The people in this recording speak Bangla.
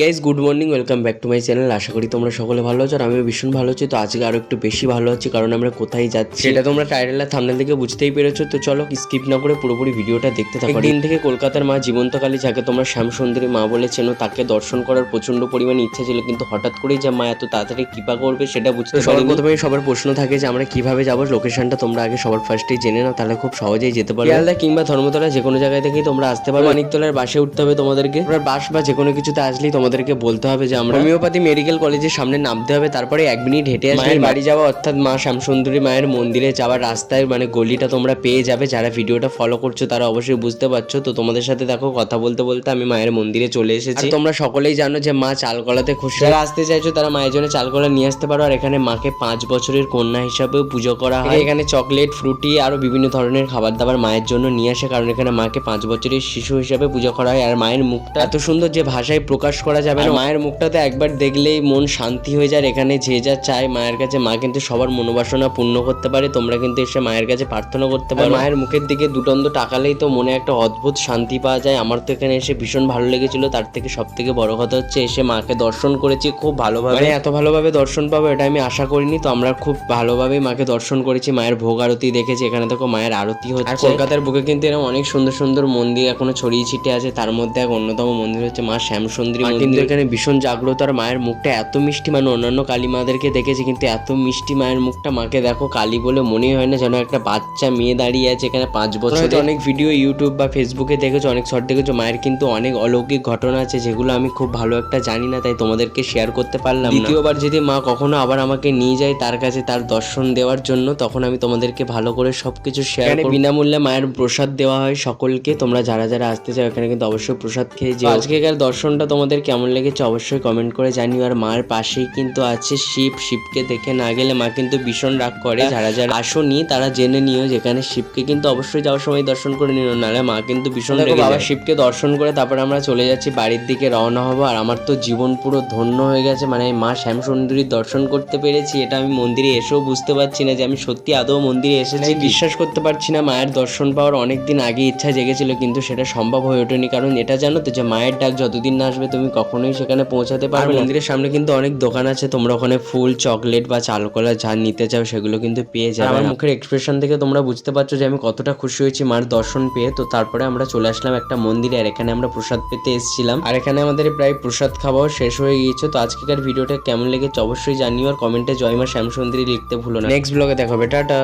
Guys, good morning, welcome back to my channel. আশা করি তোমরা সকলে ভালো আছো আর আমিও ভীষণ ভালো আছি। তো আজকে আরও একটু বেশি ভালো আছি, কারণ আমরা কোথায় যাচ্ছি সেটা তোমরা টাইটেল আর থাম্বনেল থেকে বুঝতেই পেরেছো। তো চলো স্কিপ না করে পুরোপুরি ভিডিওটা দেখতে থাকো। দিন থেকে কলকাতার মা জীবন্তকালী, যাকে তোমরা শ্যামসুন্দরী মা বলে চেনো, তাকে দর্শন করার প্রচন্ড পরিমাণে ইচ্ছা ছিল, কিন্তু হঠাৎ করেই যে মা এত তাড়াতাড়ি কৃপা করবে সেটা বুঝতে পারিনি। প্রথমেই সবার প্রশ্ন থাকে যে আমরা কিভাবে যাবো, লোকেশনটা তোমরা আগে সবার ফার্স্টেই জেনে নাও, তাহলে খুব সহজেই যেতে পারবে। শিয়ালদা কিংবা ধর্মতলা যে কোনো জায়গায় থেকেই তোমরা আসতে পারো। মানিকতলার বাসে উঠতে হবে তোমাদেরকে, বাস বা যে কোনো কিছুতে আসলেই তোমাদেরকে বলতে হবে যে আমরা হোমিওপ্যাথি মেডিকেল কলেজের সামনে নামতে হবে। তারপরে 1 মিনিট হেঁটে আসলে বাড়ি যাওয়া, অর্থাৎ মা শ্যামসুন্দরী মায়ের মন্দিরে যাওয়ার রাস্তায় গলিটা তোমরা পেয়ে যাবে। যারা ভিডিওটা ফলো করছো তারা অবশ্যই বুঝতে পারছো। তো তোমাদের সাথে দেখো কথা বলতে বলতে আমি মায়ের মন্দিরে চলে এসেছি। তোমরা সকলেই জানো যে মা চালকলাতে খুশি। যারা আসতে চাইছো তারা মায়ের জন্য চালকলা নিয়ে আসতে পারো। আর এখানে মাকে 5 বছরের কন্যা হিসাবেও পুজো করা হয়। এখানে চকলেট, ফ্রুটি আরো বিভিন্ন ধরনের খাবার দাবার মায়ের জন্য নিয়ে আসে, কারণ এখানে মাকে 5 বছরের শিশু হিসাবে পুজো করা হয়। আর মায়ের মুখটা এত সুন্দর যে ভাষায় প্রকাশ করা যাবে না। মায়ের মুখটাতে একবার দেখলেই মন শান্তি হয়ে যায়। এখানে যে যা চায় মায়ের কাছে, মা কিন্তু সবার মনোবাসনা পূর্ণ করতে পারে। তোমরা কিন্তু এসে মায়ের কাছে প্রার্থনা করতে পারো। মায়ের মুখের দিকে দুটন্দ তাকালেই তো মনে একটা অদ্ভুত শান্তি পাওয়া যায়। আমার তো এখানে এসে ভীষণ ভালো লেগেছিল। তার থেকে সব থেকে বড় কথা হচ্ছে এসে মাকে দর্শন করেছি খুব ভালোভাবে। এত ভালোভাবে দর্শন পাবো এটা আমি আশা করিনি। তো আমরা খুব ভালোভাবেই মাকে দর্শন করেছি। মায়ের ভোগ আরতি দেখেছি। এখানে দেখো মায়ের আরতি হচ্ছে। আর কলকাতার বুকে কিন্তু এরকম অনেক সুন্দর সুন্দর মন্দির এখনো ছড়িয়ে ছিটে আছে। তার মধ্যে এক অন্যতম মন্দির হচ্ছে মা শ্যামসুন্দরী মন্দির। কিন্তু এখানে ভীষণ জাগ্রত। আর মায়ের মুখটা এত মিষ্টি, অন্যান্য কালী মাদেরকে দেখেছি কিন্তু এত মিষ্টি মায়ের মুখটা। মাকে দেখো কালী বলে মনেই হয় না, যেন একটা বাচ্চা মেয়ে দাঁড়িয়ে আছে এখানে 5 বছর। অনেক ভিডিও ইউটিউব বা ফেসবুকে দেখেছো, অনেক শর্ট দেখেছো। মায়ের কিন্তু অনেক অলৌকিক ঘটনা আছে যেগুলো আমি খুব ভালো একটা জানি না, তাই তোমাদেরকে শেয়ার করতে পারলাম না। দ্বিতীয়বার যদি মা কখনো আবার আমাকে নিয়ে যায় তার কাছে তার দর্শন দেওয়ার জন্য, তখন আমি তোমাদেরকে ভালো করে সবকিছু শেয়ার করব। বিনামূল্যে মায়ের প্রসাদ দেওয়া হয় সকলকে। তোমরা যারা যারা আসতে চাও এখানে কিন্তু অবশ্যই প্রসাদ খেয়ে যাও। আজকেকার দর্শনটা তোমাদের কেমন লেগেছে অবশ্যই কমেন্ট করে জানিও। আর মায়ের পাশেই কিন্তু আছে শিবকে দেখে না গেলে মা কিন্তু ভীষণ রাগ করে। যারা যারা আসোনি তারা জেনে নিও, যেখানে শিবকে কিন্তু অবশ্যই যাওয়ার সময় দর্শন করে নিও, নাহলে মা কিন্তু ভীষণ রেগে যায়। বাবা শিবকে দর্শন করে তারপর আমরা চলে যাচ্ছি বাড়ির দিকে রওনা হবো। আর আমার তো জীবন পুরো ধন্য হয়ে গেছে, মা শ্যামসুন্দরীর দর্শন করতে পেরেছি। এটা আমি মন্দিরে এসেও বুঝতে পারছি না যে আমি সত্যি আদৌ মন্দিরে এসেছি। বিশ্বাস করতে পারছি না। মায়ের দর্শন পাওয়ার অনেকদিন আগে ইচ্ছা জেগেছিল, কিন্তু সেটা সম্ভব হয়ে ওঠেনি। কারণ এটা জানো তো যে মায়ের ডাক যতদিন না আসবে তুমি কখনোই সেখানে পৌঁছাতে পারবে না। মন্দিরের সামনে কিন্তু অনেক দোকান আছে, তোমরা ওখানে ফুল, চকলেট বা চালকলা যা নিতে চাও সেগুলো কিন্তু পেয়ে যাবে। আমার মুখের এক্সপ্রেশন থেকে তোমরা বুঝতে পারছো যে আমি কতটা খুশি হয়েছি মার দর্শন পেয়ে। তো তারপরে আমরা চলে আসলাম একটা মন্দিরে, আর এখানে আমরা প্রসাদ পেতে এসেছিলাম। আর এখানে আমাদের প্রায় প্রসাদ খাওয়াও শেষ হয়ে গিয়েছে। তো আজকেকার ভিডিওটা কেমন লেগেছে অবশ্যই জানিও, আর কমেন্টে জয় মা শ্যামসুন্দরী লিখতে ভুলো না। নেক্সট ব্লগে দেখা হবে, টাটা।